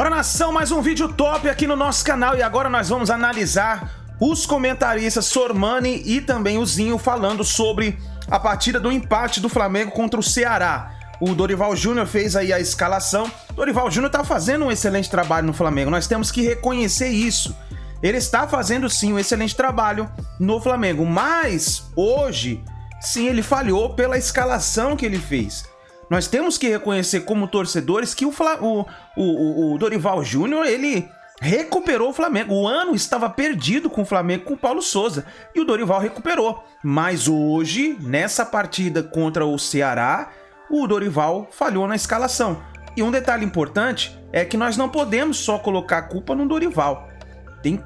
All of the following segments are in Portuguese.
Bora, nação, mais um vídeo top aqui no nosso canal e agora nós vamos analisar os comentaristas Sormani e também o Zinho falando sobre a partida do empate do Flamengo contra o Ceará. O Dorival Júnior fez aí a escalação. Dorival Júnior tá fazendo um excelente trabalho no Flamengo, nós temos que reconhecer isso. Ele está fazendo sim um excelente trabalho no Flamengo, mas hoje, sim, ele falhou pela escalação que ele fez. Nós temos que reconhecer como torcedores que o Dorival Júnior, ele recuperou o Flamengo. O ano estava perdido com o Flamengo, com o Paulo Souza, e o Dorival recuperou. Mas hoje, nessa partida contra o Ceará, o Dorival falhou na escalação. E um detalhe importante é que nós não podemos só colocar a culpa no Dorival.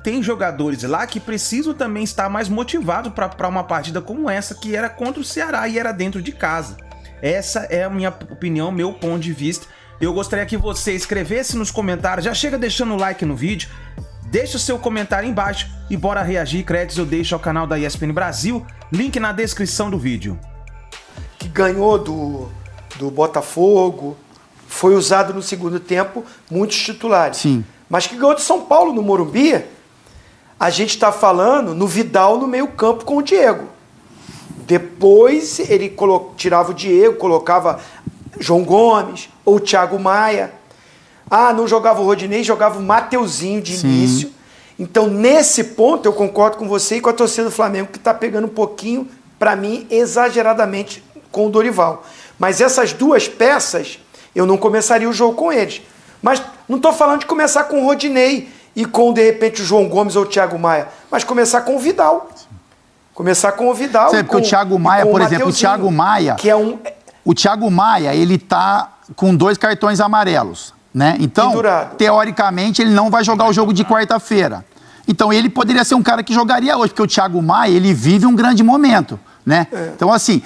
Tem jogadores lá que precisam também estar mais motivados para uma partida como essa, que era contra o Ceará e era dentro de casa. Essa é a minha opinião, meu ponto de vista. Eu gostaria que você escrevesse nos comentários, já chega deixando o like no vídeo, deixa o seu comentário embaixo e bora reagir. Créditos eu deixo ao canal da ESPN Brasil, link na descrição do vídeo. Que ganhou do Botafogo, foi usado no segundo tempo, muitos titulares. Sim. Mas que ganhou do São Paulo no Morumbi, a gente está falando no Vidal no meio campo com o Diego. Depois ele tirava o Diego, colocava João Gomes ou Thiago Maia. Ah, não jogava o Rodinei, jogava o Mateuzinho de início. Então, nesse ponto, eu concordo com você e com a torcida do Flamengo, que está pegando um pouquinho, para mim, exageradamente com o Dorival. Mas essas duas peças, eu não começaria o jogo com eles. Mas não estou falando de começar com o Rodinei e com, de repente, o João Gomes ou o Thiago Maia, mas começar com o Vidal. Começar com o Vidal. Sabe, porque o Thiago Maia, por exemplo, o Thiago Maia, que é o Thiago Maia, ele tá com 2 cartões amarelos, né? Então, pendurado. Teoricamente, ele não vai jogar o jogo de quarta-feira. Então, ele poderia ser um cara que jogaria hoje, porque o Thiago Maia, ele vive um grande momento, né? Então, assim,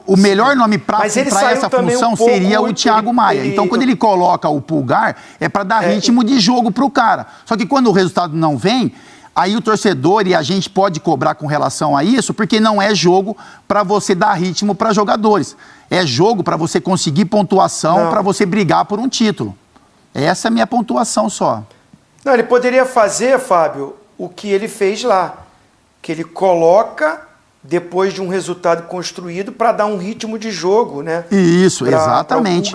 o melhor nome para essa função seria o Thiago Maia. Então, quando ele coloca o Pulgar, é para dar ritmo de jogo pro cara. Só que quando o resultado não vem, aí o torcedor e a gente pode cobrar com relação a isso, porque não é jogo para você dar ritmo para jogadores. É jogo para você conseguir pontuação, para você brigar por um título. Essa é a minha pontuação só. Não, ele poderia fazer, Fábio, o que ele fez lá. Que ele coloca depois de um resultado construído para dar um ritmo de jogo, né? Isso, exatamente.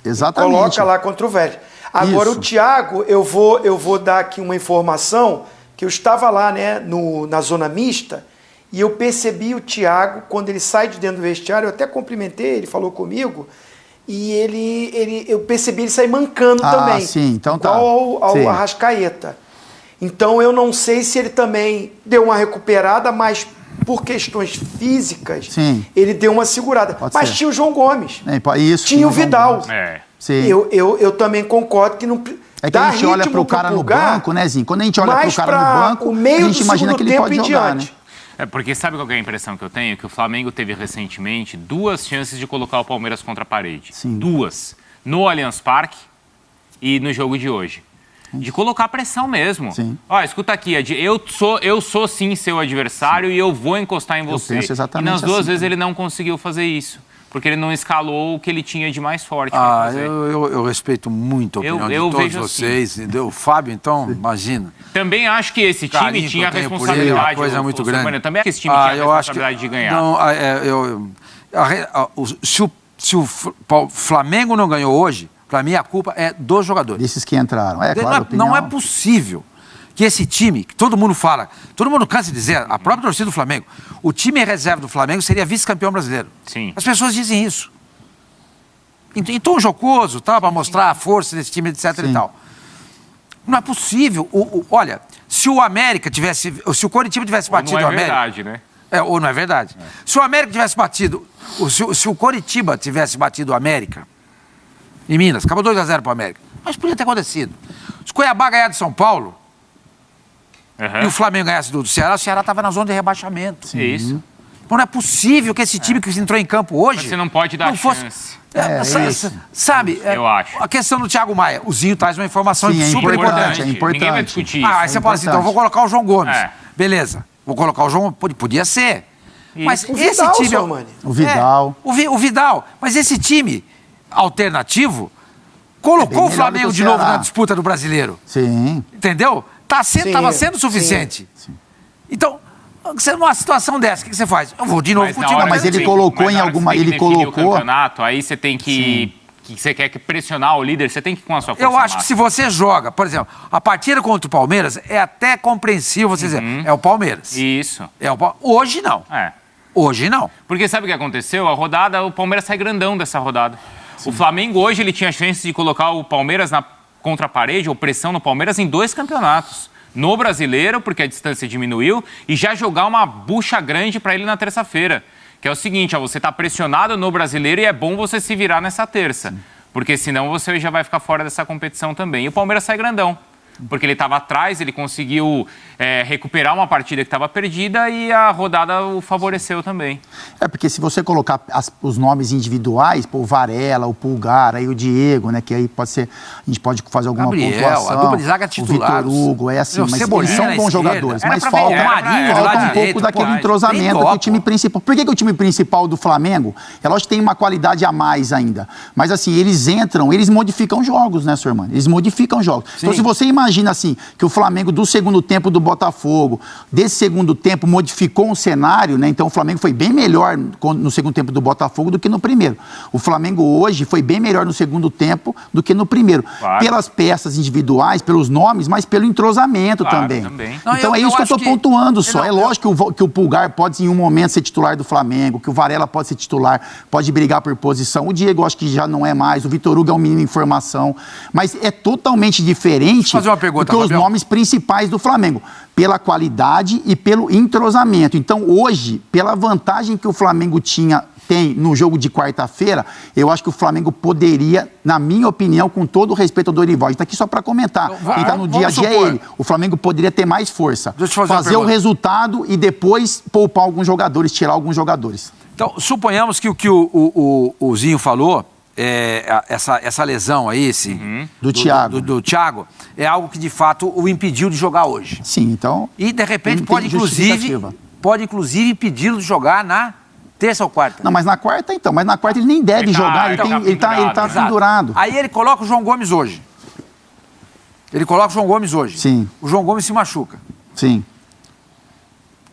Exatamente. Coloca lá contra o Vélez. Agora, o Thiago, eu vou dar aqui uma informação que eu estava lá, né, na zona mista, e eu percebi o Thiago, quando ele sai de dentro do vestiário, eu até cumprimentei, ele falou comigo, e eu percebi ele sair mancando também. Sim, então tá. Igual ao Arrascaeta. Então eu não sei se ele também deu uma recuperada, mas por questões físicas, ele deu uma segurada. Mas tinha o João Gomes, tinha o Vidal. Eu também concordo que não... É que a gente olha pro cara no banco, né, Zinho? Quando a gente olha pro cara no banco, a gente imagina que ele pode jogar, né? É porque sabe qual é a impressão que eu tenho? Que o Flamengo teve recentemente 2 chances de colocar o Palmeiras contra a parede. Sim. 2. No Allianz Parque e no jogo de hoje. De colocar pressão mesmo. Sim. Ó, escuta aqui, eu sou sim seu adversário e eu vou encostar em você. Eu penso exatamente e nas 2 assim, vezes ele não conseguiu fazer isso. Porque ele não escalou o que ele tinha de mais forte. Eu respeito muito a opinião de todos vocês. Assim. O Fábio, então, imagina. Também acho que esse time tinha a responsabilidade. Uma coisa muito grande. Também acho que esse time tinha a responsabilidade de ganhar. Se o Flamengo não ganhou hoje, para mim a culpa é dos jogadores. Desses que entraram. Claro, não é possível que esse time, que todo mundo fala, todo mundo cansa de dizer, a própria torcida do Flamengo, o time reserva do Flamengo seria vice-campeão brasileiro. Sim. As pessoas dizem isso. Em tom jocoso, tá, para mostrar a força desse time, etc. e tal. Não é possível. Olha, se o América tivesse, se o Coritiba tivesse batido o América... Não é verdade, né? Ou não é verdade. Se o América tivesse batido, se o Coritiba tivesse batido o América, em Minas, acabou 2-0 para o América, mas podia ter acontecido. Se o Cuiabá ganhar de São Paulo, e o Flamengo ganhasse do Ceará, o Ceará estava na zona de rebaixamento. Isso. Então não é possível que esse time que entrou em campo hoje... Mas você não pode dar chance. Sabe, eu acho. A questão do Thiago Maia, o Zinho traz uma informação super importante. É importante. Ninguém vai discutir isso. Aí você fala assim, então eu vou colocar o João Gomes. Beleza, vou colocar o João, podia ser. Mas esse time... O Vidal. O Vidal. Mas esse time alternativo colocou o Flamengo de novo na disputa do Brasileiro. Sim. Entendeu? Estava sendo suficiente. Sim. Então, numa situação dessa, o que você faz? Eu vou de novo com o time. Mas ele colocou em alguma... Ele colocou... O campeonato, aí você tem que você quer pressionar o líder, você tem que ir com a sua força Eu acho que se você joga, por exemplo, a partida contra o Palmeiras é até compreensível você dizer, é o Palmeiras. Isso. Hoje não. Hoje não. Porque sabe o que aconteceu? A rodada, o Palmeiras sai grandão dessa rodada. Sim. O Flamengo hoje ele tinha chance de colocar o Palmeiras contra a parede, ou pressão no Palmeiras em 2 campeonatos. No Brasileiro, porque a distância diminuiu, e já jogar uma bucha grande para ele na terça-feira. Que é o seguinte, você está pressionado no Brasileiro e é bom você se virar nessa terça. Sim. Porque senão você já vai ficar fora dessa competição também. E o Palmeiras sai grandão. Porque ele estava atrás, ele conseguiu recuperar uma partida que estava perdida e a rodada o favoreceu também. Porque se você colocar os nomes individuais, o Varela, o Pulgar, aí o Diego, né, que aí pode ser, a gente pode fazer alguma pontuação. A dupla de zaga titular. O Vitor Hugo, assim, mas eles são bons jogadores. Mas falta um pouco daquele entrosamento que o time principal. Por que o time principal do Flamengo, é lógico que tem uma qualidade a mais ainda, mas assim, eles modificam jogos, né, senhor Mano? Eles modificam jogos. Sim. Então se você imagina assim, que o Flamengo do segundo tempo do Botafogo, desse segundo tempo modificou um cenário, né? Então o Flamengo foi bem melhor no segundo tempo do Botafogo do que no primeiro. O Flamengo hoje foi bem melhor no segundo tempo do que no primeiro. Claro. Pelas peças individuais, pelos nomes, mas pelo entrosamento também. Não, então é isso que eu estou pontuando só. É lógico que o Pulgar pode em um momento ser titular do Flamengo, que o Varela pode ser titular, pode brigar por posição. O Diego eu acho que já não é mais, o Vitor Hugo é um mínimo em formação, mas é totalmente diferente do que os nomes principais do Flamengo, pela qualidade e pelo entrosamento. Então hoje, pela vantagem que o Flamengo tem no jogo de quarta-feira, eu acho que o Flamengo poderia, na minha opinião, com todo o respeito ao Dorival, a gente está aqui só para comentar, quem está no dia a dia é ele, o Flamengo poderia ter mais força, fazer o resultado e depois poupar alguns jogadores, tirar alguns jogadores. Então, suponhamos que o que o Zinho falou, essa lesão aí, do Thiago. Do Thiago, é algo que de fato o impediu de jogar hoje. Sim, então... E de repente pode inclusive impedi-lo de jogar na terça ou quarta. Não, mas na quarta então. Mas na quarta ele nem deve jogar, ele tá pendurado. Aí ele coloca o João Gomes hoje. Sim. O João Gomes se machuca. Sim.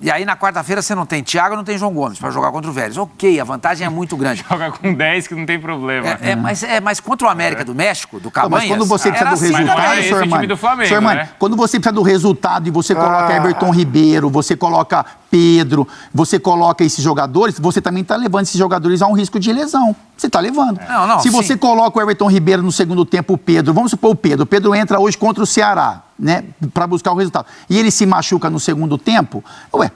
E aí na quarta-feira você não tem Thiago, não tem João Gomes para jogar contra o Vélez. Ok, a vantagem é muito grande. Joga com 10 que não tem problema. Mas contra o América do México, do Cabanhas... Mas quando você precisa do resultado, senhor Mano, quando você precisa do resultado e você coloca Everton Ribeiro, você coloca Pedro, você coloca esses jogadores, você também está levando esses jogadores a um risco de lesão. Você está levando. Se você coloca o Everton Ribeiro no segundo tempo, o Pedro, vamos supor o Pedro entra hoje contra o Ceará, né, para buscar o resultado, e ele se machuca no segundo tempo,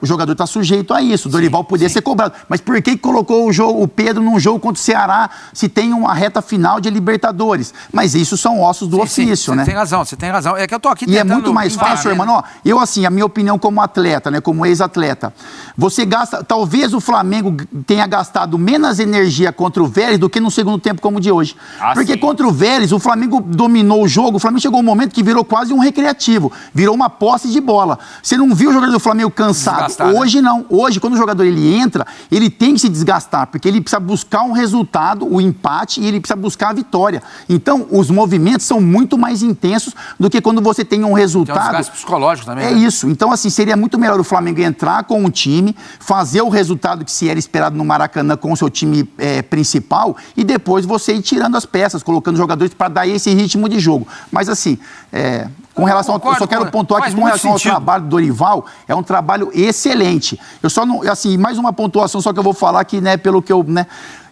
o jogador está sujeito a isso, o Dorival poderia ser cobrado, mas por que colocou o Pedro num jogo contra o Ceará se tem uma reta final de Libertadores? Mas isso são ossos do ofício, né? Você tem razão, é que eu tô aqui tentando... E é muito mais fácil, irmão, eu assim, a minha opinião como atleta, né, como ex-atleta, você gasta, talvez o Flamengo tenha gastado menos energia contra o Vélez do que no segundo tempo como o de hoje, porque contra o Vélez, o Flamengo dominou o jogo, o Flamengo chegou um momento que virou quase um recreativo, virou uma posse de bola. Você não viu o jogador do Flamengo cansado? Hoje não. Hoje, quando o jogador ele entra, ele tem que se desgastar, porque ele precisa buscar um resultado, o empate, e ele precisa buscar a vitória. Então, os movimentos são muito mais intensos do que quando você tem um resultado... Tem um desgaste psicológico também. É isso. Então, assim, seria muito melhor o Flamengo entrar com um time, fazer o resultado que se era esperado no Maracanã com o seu time principal, e depois você ir tirando as peças, colocando jogadores para dar esse ritmo de jogo. Mas, assim... Com relação eu só quero pontuar que com relação ao trabalho do Dorival, é um trabalho excelente. Eu só não, assim, mais uma pontuação só que eu vou falar que, né, pelo que eu, né,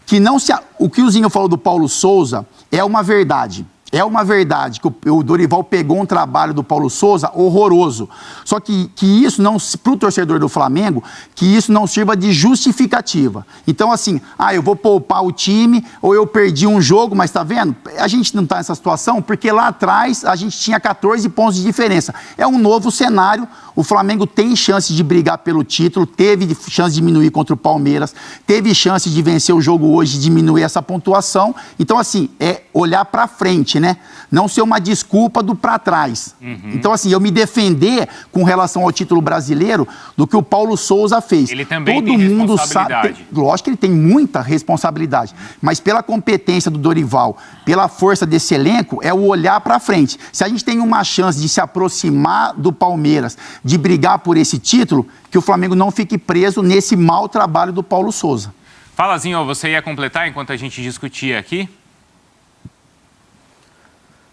que não se, o que o Zinho falou do Paulo Souza é uma verdade. É uma verdade que o Dorival pegou um trabalho do Paulo Souza horroroso. Só que isso não, para o torcedor do Flamengo, que isso não sirva de justificativa. Então, assim, eu vou poupar o time, ou eu perdi um jogo, mas tá vendo? A gente não está nessa situação porque lá atrás a gente tinha 14 pontos de diferença. É um novo cenário. O Flamengo tem chance de brigar pelo título, teve chance de diminuir contra o Palmeiras, teve chance de vencer o jogo hoje, diminuir essa pontuação. Então, assim, olhar para frente, né? Não ser uma desculpa do para trás. Então, assim, eu me defender com relação ao título brasileiro do que o Paulo Souza fez. Ele também Todo tem mundo responsabilidade. sabe, lógico que ele tem muita responsabilidade, mas pela competência do Dorival, pela força desse elenco, é o olhar para frente. Se a gente tem uma chance de se aproximar do Palmeiras, de brigar por esse título, que o Flamengo não fique preso nesse mau trabalho do Paulo Souza. Fala, Zinho, você ia completar enquanto a gente discutia aqui?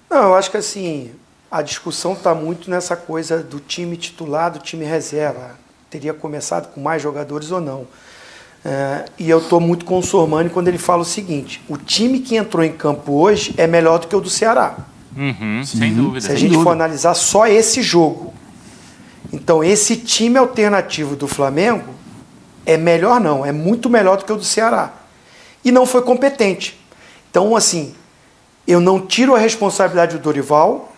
Não, eu acho que assim, a discussão está muito nessa coisa do time titular, do time reserva. Teria começado com mais jogadores ou não. E eu estou muito com o Sormani quando ele fala o seguinte: o time que entrou em campo hoje é melhor do que o do Ceará. Sem dúvida. Se a gente for analisar só esse jogo. Então, esse time alternativo do Flamengo é melhor não, é muito melhor do que o do Ceará. E não foi competente. Então, assim, eu não tiro a responsabilidade do Dorival,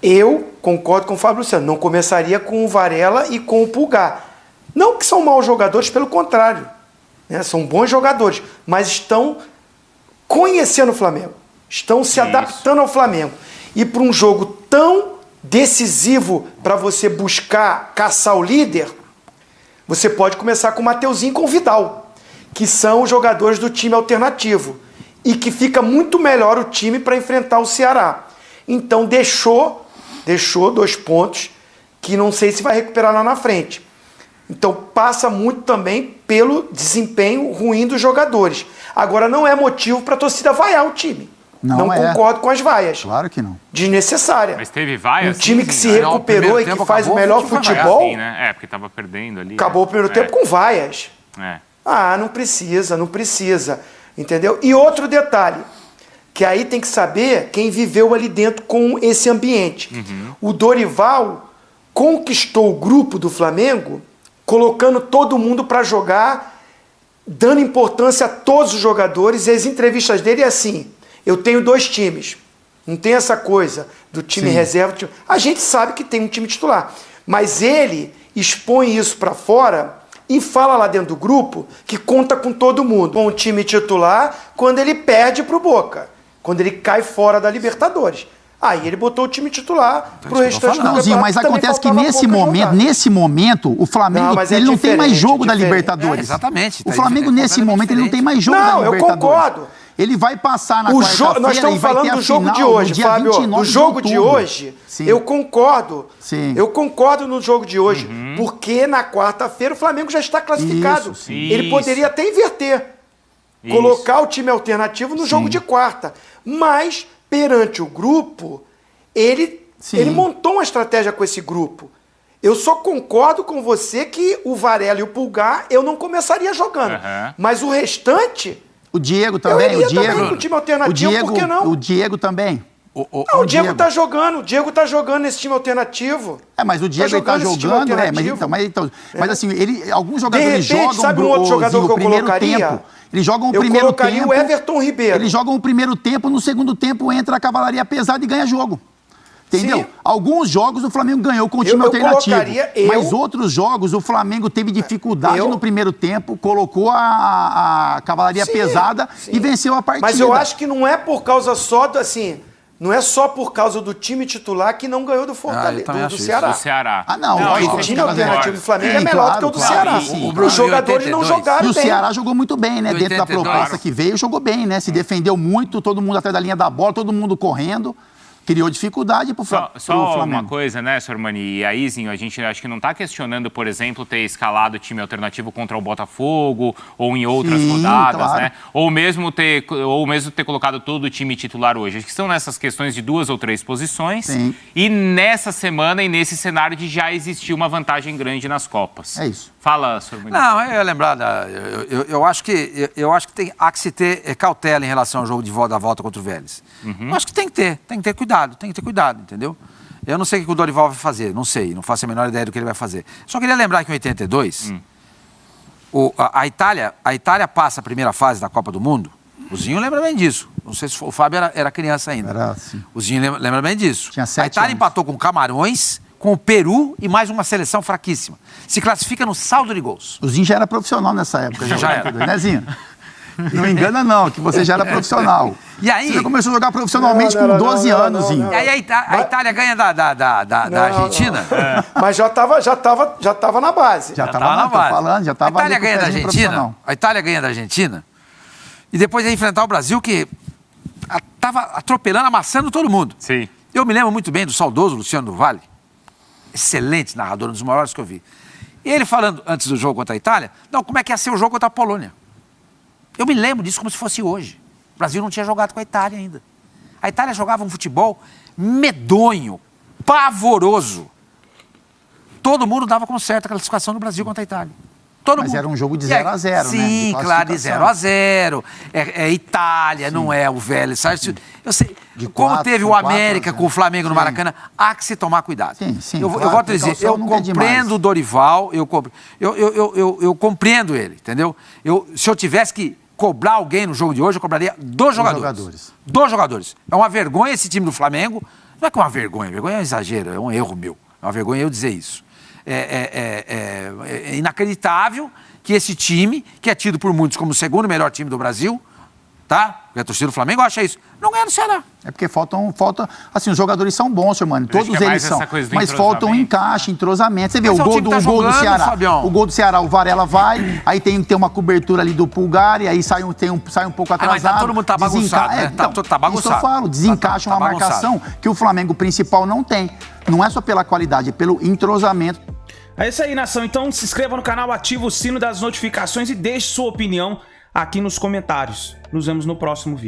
eu concordo com o Fábio Luciano, não começaria com o Varela e com o Pulgar. Não que são maus jogadores, pelo contrário, né? São bons jogadores, mas estão conhecendo o Flamengo, estão se adaptando ao Flamengo. E para um jogo tão decisivo para você buscar caçar o líder, você pode começar com o Mateuzinho e com o Vidal, que são os jogadores do time alternativo, e que fica muito melhor o time para enfrentar o Ceará. Então deixou 2 pontos que não sei se vai recuperar lá na frente. Então passa muito também pelo desempenho ruim dos jogadores. Agora não é motivo para a torcida vaiar o time. Não concordo com as vaias. Claro que não. Desnecessária. Mas teve vaias? Um time que se recuperou e que faz o melhor futebol. Sim, né? Porque estava perdendo ali. Acabou o primeiro tempo com vaias. Não precisa. Entendeu? E outro detalhe, que aí tem que saber quem viveu ali dentro com esse ambiente. O Dorival conquistou o grupo do Flamengo, colocando todo mundo para jogar, dando importância a todos os jogadores, e as entrevistas dele é assim: eu tenho 2 times, não tem essa coisa do time reserva. A gente sabe que tem um time titular, mas ele expõe isso para fora e fala lá dentro do grupo que conta com todo mundo. Com o time titular, quando ele perde pro Boca, quando ele cai fora da Libertadores. Aí ele botou o time titular pro restante do campeonato. Mas acontece que nesse momento, o Flamengo ele não tem mais jogo da Libertadores. Exatamente. O Flamengo, nesse momento, ele não tem mais jogo da Libertadores. Não, eu concordo. Ele vai passar na quarta-feira. Nós estamos falando do jogo de hoje, Fábio. Do jogo de hoje, eu concordo. Eu concordo no jogo de hoje. Porque na quarta-feira o Flamengo já está classificado. Ele poderia até inverter. Colocar o time alternativo no jogo de quarta. Mas, perante o grupo, ele montou uma estratégia com esse grupo. Eu só concordo com você que o Varela e o Pulgar eu não começaria jogando. Mas o restante... O Diego também, eu iria também com o time alternativo, por que não? O Diego também. O Diego tá jogando, nesse time alternativo. Mas o Diego tá jogando, mas assim, alguns jogadores jogam sabe um outro jogador que eu colocaria? Eles jogam o primeiro tempo. Eu colocaria o Everton Ribeiro. Eles jogam o primeiro tempo, no segundo tempo entra a cavalaria pesada e ganha jogo. Entendeu? Alguns jogos o Flamengo ganhou com o time alternativo. Mas outros jogos o Flamengo teve dificuldade no primeiro tempo, colocou a cavalaria pesada e venceu a partida. Mas eu acho que não é por causa só do, assim, não é só por causa do time titular que não ganhou do Fortaleza, do Ceará. Do Ceará. O time alternativo do Flamengo é melhor do que o do Ceará. Os jogadores não jogaram bem. E o Ceará jogou muito bem, né? Dentro da proposta que veio, jogou bem, né? Se defendeu muito, todo mundo atrás da linha da bola, todo mundo correndo. Criou dificuldade pro Flamengo. Só uma coisa, né, Sormani? E aí, Zinho, a gente acho que não está questionando, por exemplo, ter escalado o time alternativo contra o Botafogo ou em outras rodadas, né? Ou mesmo ter colocado todo o time titular hoje. Acho que são nessas questões de 2 ou 3 posições. E nessa semana e nesse cenário de já existir uma vantagem grande nas Copas. É isso. Fala, Sormani. Não, eu ia lembrar, eu acho que há que se ter cautela em relação ao jogo da volta contra o Vélez. Eu acho que tem que ter cuidado, entendeu? Eu não sei o que o Dorival vai fazer, não faço a menor ideia do que ele vai fazer. Só queria lembrar que em 82, a Itália passa a primeira fase da Copa do Mundo. O Zinho lembra bem disso. Não sei se o Fábio era criança ainda. Era, sim. O Zinho lembra bem disso. Tinha 7 a Itália anos. empatou com Camarões, com o Peru e mais uma seleção fraquíssima. Se classifica no saldo de gols. O Zinho já era profissional nessa época. Já era. Né, Zinho? Não engana não, que você já era profissional. E aí? Você começou a jogar profissionalmente com 12 anos, Zinho. E aí a Itália ganha da Argentina? Mas já tava na base. Já tava na base. Falando, já tava a Itália ganha da Argentina. A Itália ganha da Argentina. E depois ia enfrentar o Brasil, que tava atropelando, amassando todo mundo. Sim. Eu me lembro muito bem do saudoso Luciano do Vale. Excelente narrador, um dos maiores que eu vi. E ele falando, antes do jogo contra a Itália, não, como é que ia ser o jogo contra a Polônia. Eu me lembro disso como se fosse hoje. O Brasil não tinha jogado com a Itália ainda. A Itália jogava um futebol medonho, pavoroso. Todo mundo dava como certo a classificação do Brasil contra a Itália. Mas era um jogo de 0-0, né? Sim, claro, de 0-0. É Itália, sim. Não é o Vélez. Eu sei, como teve o América com o Flamengo no Maracanã, há que se tomar cuidado. Sim, eu vou te dizer, eu compreendo o Dorival, eu compreendo ele, entendeu? Se eu tivesse que cobrar alguém no jogo de hoje, eu cobraria dos jogadores. Dos jogadores. É uma vergonha esse time do Flamengo. Não é que é uma vergonha é um exagero, é um erro meu. É uma vergonha eu dizer isso. É inacreditável que esse time, que é tido por muitos como o segundo melhor time do Brasil, tá? Porque a torcida do Flamengo acha isso, não ganha no Ceará. É porque falta, assim, os jogadores são bons, seu mano, todos eles são, mas faltam encaixe, entrosamento. Você vê o gol do Ceará, Fabião. O gol do Ceará, o Varela vai, aí tem que ter uma cobertura ali do Pulgar, e aí sai um pouco atrasado. Mas todo mundo tá bagunçado, né? Tá bagunçado. Isso eu falo, desencaixa uma marcação que o Flamengo principal não tem. Não é só pela qualidade, é pelo entrosamento. É isso aí, nação. Então se inscreva no canal, ativa o sino das notificações e deixe sua opinião aqui nos comentários. Nos vemos no próximo vídeo.